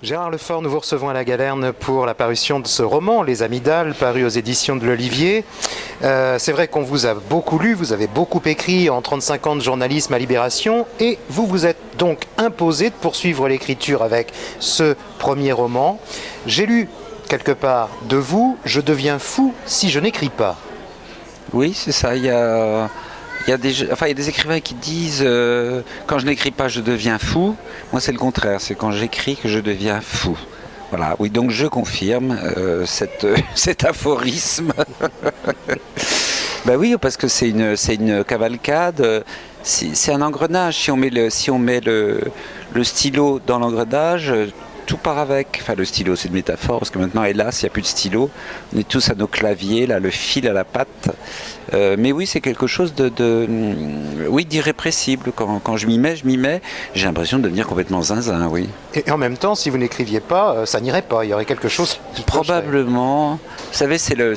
Gérard Lefort, nous vous recevons à la Galerne pour la parution de ce roman, Les Amygdales, paru aux éditions de l'Olivier. C'est vrai qu'on vous a beaucoup lu, vous avez beaucoup écrit en 35 ans de journalisme à Libération, et vous vous êtes donc imposé de poursuivre l'écriture avec ce premier roman. J'ai lu quelque part de vous, je deviens fou si je n'écris pas. Oui, c'est ça. Il y a des écrivains qui disent quand je n'écris pas, je deviens fou. Moi, c'est le contraire. C'est quand j'écris que je deviens fou. Voilà. Oui, donc je confirme cet aphorisme. Ben oui, parce que c'est une cavalcade. C'est un engrenage. Si on met le stylo dans l'engrenage, tout part avec. Enfin, le stylo, c'est une métaphore, parce que maintenant, hélas, il n'y a plus de stylo. On est tous à nos claviers, là, le fil à la patte. Mais oui, c'est quelque chose d'irrépressible. Quand je m'y mets, j'ai l'impression de devenir complètement zinzin, oui. Et en même temps, si vous n'écriviez pas, ça n'irait pas. Il y aurait quelque chose qui probablement. Vous savez, c'est la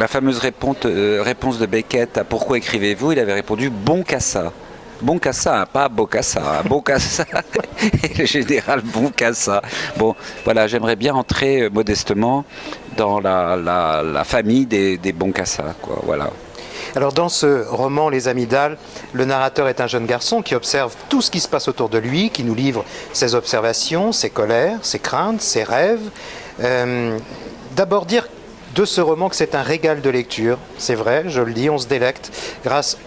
fameuse réponse de Beckett à pourquoi écrivez-vous. Il avait répondu Boncassa. Boncassa, pas Bocassa, Boncassa et le général Boncassa. Bon, voilà, j'aimerais bien entrer modestement dans la famille des Boncassa, quoi, voilà. Alors dans ce roman Les Amygdales, le narrateur est un jeune garçon qui observe tout ce qui se passe autour de lui, qui nous livre ses observations, ses colères, ses craintes, ses rêves. D'abord dire de ce roman que c'est un régal de lecture, c'est vrai, je le dis, on se délecte grâce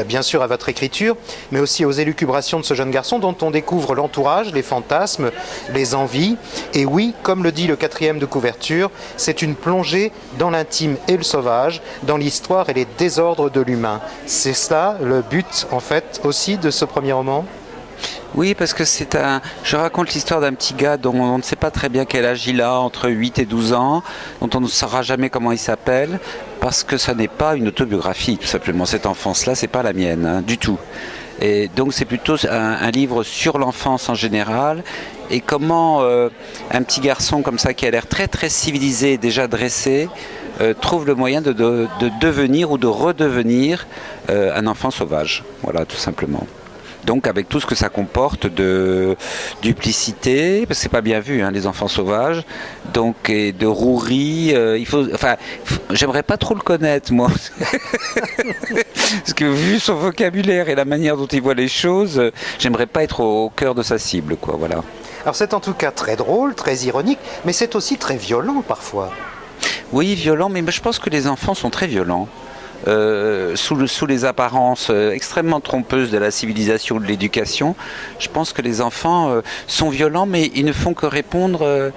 bien sûr à votre écriture, mais aussi aux élucubrations de ce jeune garçon dont on découvre l'entourage, les fantasmes, les envies. Et oui, comme le dit le 4e de couverture, c'est une plongée dans l'intime et le sauvage, dans l'histoire et les désordres de l'humain. C'est cela le but, en fait, aussi de ce premier roman ? Oui, parce que je raconte l'histoire d'un petit gars dont on ne sait pas très bien quel âge il a, entre 8 et 12 ans, dont on ne saura jamais comment il s'appelle, parce que ça n'est pas une autobiographie, tout simplement. Cette enfance-là, c'est pas la mienne, hein, du tout. Et donc c'est plutôt un livre sur l'enfance en général, et comment un petit garçon comme ça, qui a l'air très très civilisé, déjà dressé, trouve le moyen de devenir ou de redevenir un enfant sauvage. Voilà, tout simplement. Donc avec tout ce que ça comporte de duplicité, parce que c'est pas bien vu, hein, les enfants sauvages, donc et de rouerie. J'aimerais pas trop le connaître, moi, parce que vu son vocabulaire et la manière dont il voit les choses, j'aimerais pas être au cœur de sa cible, quoi. Voilà. Alors c'est en tout cas très drôle, très ironique, mais c'est aussi très violent parfois. Oui, violent, mais je pense que les enfants sont très violents. Sous les apparences extrêmement trompeuses de la civilisation, de l'éducation, je pense que les enfants sont violents, mais ils ne font que répondre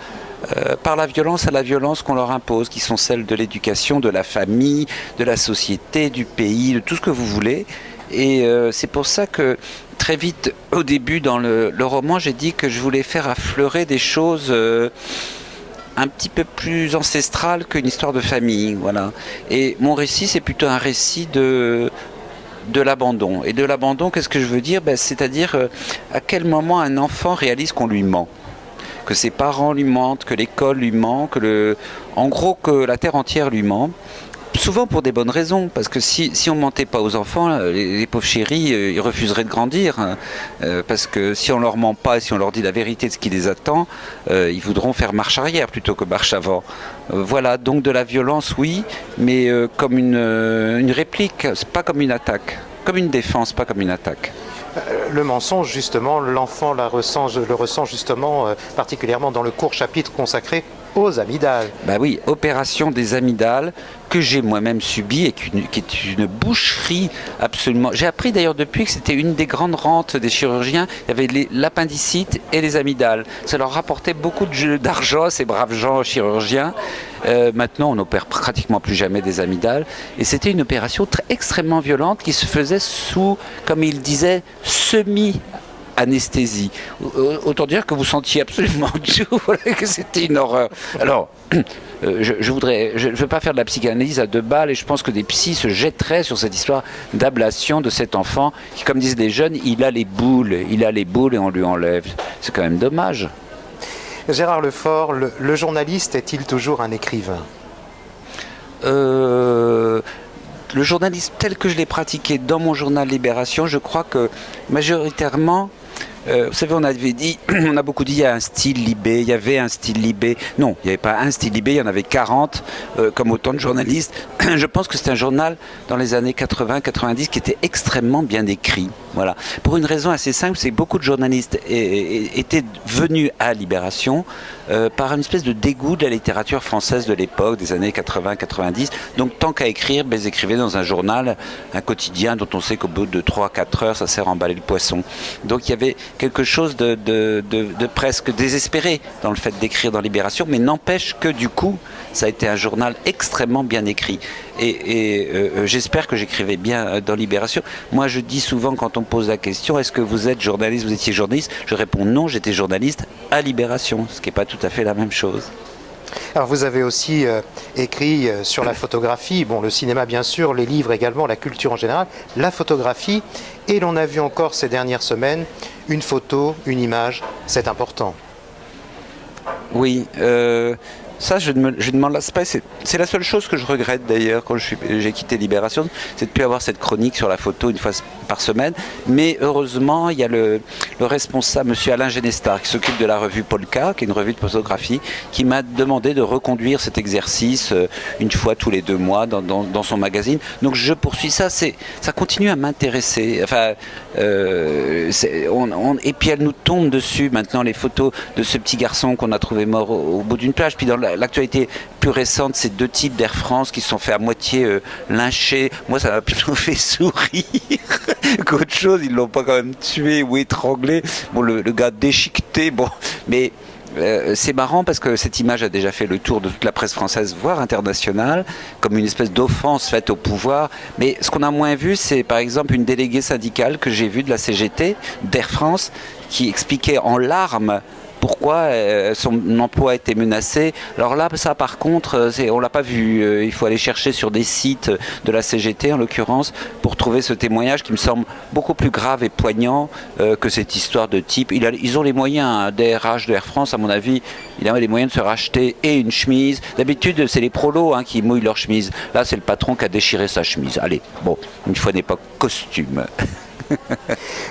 par la violence à la violence qu'on leur impose, qui sont celles de l'éducation, de la famille, de la société, du pays, de tout ce que vous voulez. Et c'est pour ça que très vite, au début dans le roman, j'ai dit que je voulais faire affleurer des choses un petit peu plus ancestrale qu'une histoire de famille, voilà. Et mon récit, c'est plutôt un récit de l'abandon. Et de l'abandon, qu'est-ce que je veux dire ? C'est-à-dire à quel moment un enfant réalise qu'on lui ment, que ses parents lui mentent, que l'école lui ment, en gros que la terre entière lui ment. Souvent pour des bonnes raisons, parce que si on ne mentait pas aux enfants, les pauvres chéris, ils refuseraient de grandir, hein, parce que si on leur ment pas et si on leur dit la vérité de ce qui les attend, ils voudront faire marche arrière plutôt que marche avant. Voilà, donc de la violence, oui, mais comme une réplique, pas comme une attaque, comme une défense, pas comme une attaque. Le mensonge, justement, l'enfant le ressent justement particulièrement dans le court chapitre consacré aux amygdales. Bah oui, opération des amygdales que j'ai moi-même subie et qui est une boucherie absolument. J'ai appris d'ailleurs depuis que c'était une des grandes rentes des chirurgiens. Il y avait l'appendicite et les amygdales. Ça leur rapportait beaucoup d'argent, ces braves gens chirurgiens. Maintenant, on n'opère pratiquement plus jamais des amygdales. Et c'était une opération extrêmement violente qui se faisait sous, comme il disait, anesthésie. Autant dire que vous sentiez absolument tout, que c'était une horreur. Alors, je ne veux pas faire de la psychanalyse à 2 balles et je pense que des psys se jetteraient sur cette histoire d'ablation de cet enfant qui, comme disent les jeunes, il a les boules et on lui enlève. C'est quand même dommage. Gérard Lefort, le journaliste est-il toujours un écrivain ? Le journalisme tel que je l'ai pratiqué dans mon journal Libération, je crois que majoritairement, Vous savez, on avait dit, on a beaucoup dit, il y a un style Libé, il y avait un style Libé. Non, il n'y avait pas un style Libé, il y en avait 40, comme autant de journalistes. Je pense que c'est un journal dans les années 80-90 qui était extrêmement bien écrit. Voilà. Pour une raison assez simple, c'est que beaucoup de journalistes étaient venus à Libération par une espèce de dégoût de la littérature française de l'époque, des années 80-90. Donc tant qu'à écrire, ils écrivaient dans un journal, un quotidien dont on sait qu'au bout de 3-4 heures, ça sert à emballer le poisson. Donc il y avait quelque chose de presque désespéré dans le fait d'écrire dans Libération, mais n'empêche que du coup, ça a été un journal extrêmement bien écrit. Et j'espère que j'écrivais bien dans Libération. Moi, je dis souvent quand on me pose la question, est-ce que vous êtes journaliste, vous étiez journaliste? Je réponds non, j'étais journaliste à Libération, ce qui n'est pas tout à fait la même chose. Alors vous avez aussi écrit sur la photographie, bon le cinéma bien sûr, les livres également, la culture en général, la photographie, et l'on a vu encore ces dernières semaines, une photo, une image, c'est important. Oui, ça je ne m'en lasse pas, c'est la seule chose que je regrette d'ailleurs quand j'ai quitté Libération, c'est de ne plus avoir cette chronique sur la photo une fois par semaine, mais heureusement il y a le responsable, monsieur Alain Genestar, qui s'occupe de la revue Polka, qui est une revue de photographie, qui m'a demandé de reconduire cet exercice une fois tous les 2 mois dans son magazine. Donc je poursuis ça, ça continue à m'intéresser. Enfin, et puis elle nous tombe dessus maintenant, les photos de ce petit garçon qu'on a trouvé mort au bout d'une plage. Puis dans l'actualité plus récente, ces 2 types d'Air France qui se sont fait à moitié lyncher. Moi, ça m'a plutôt fait sourire qu'autre chose. Ils l'ont pas quand même tué ou étranglé. Bon, le gars déchiqueté, bon, mais c'est marrant parce que cette image a déjà fait le tour de toute la presse française, voire internationale, comme une espèce d'offense faite au pouvoir. Mais ce qu'on a moins vu, c'est par exemple une déléguée syndicale que j'ai vue de la CGT, d'Air France, qui expliquait en larmes pourquoi son emploi était menacé. Alors là, ça par contre, on l'a pas vu. Il faut aller chercher sur des sites de la CGT, en l'occurrence, pour trouver ce témoignage qui me semble beaucoup plus grave et poignant que cette histoire de type. Ils ont les moyens, hein, DRH de Air France, à mon avis, il a les moyens de se racheter et une chemise. D'habitude, c'est les prolos qui mouillent leur chemise. Là, c'est le patron qui a déchiré sa chemise. Allez, bon, une fois n'est pas costume.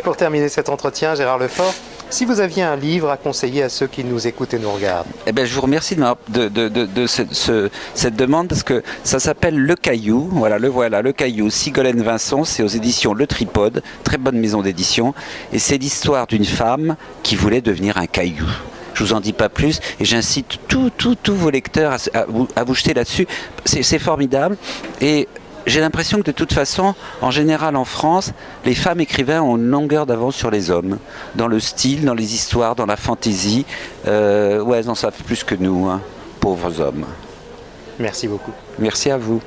Pour terminer cet entretien, Gérard Lefort, si vous aviez un livre à conseiller à ceux qui nous écoutent et nous regardent. Eh bien, je vous remercie de cette demande parce que ça s'appelle Le Caillou. Voilà, Le Caillou, Sigolène Vincent, c'est aux éditions Le Tripode, très bonne maison d'édition. Et c'est l'histoire d'une femme qui voulait devenir un caillou. Je vous en dis pas plus et j'incite tous vos lecteurs à vous jeter là-dessus. C'est formidable et j'ai l'impression que de toute façon, en général en France, les femmes écrivains ont une longueur d'avance sur les hommes. Dans le style, dans les histoires, dans la fantaisie. Ouais, elles en savent plus que nous, hein, pauvres hommes. Merci beaucoup. Merci à vous.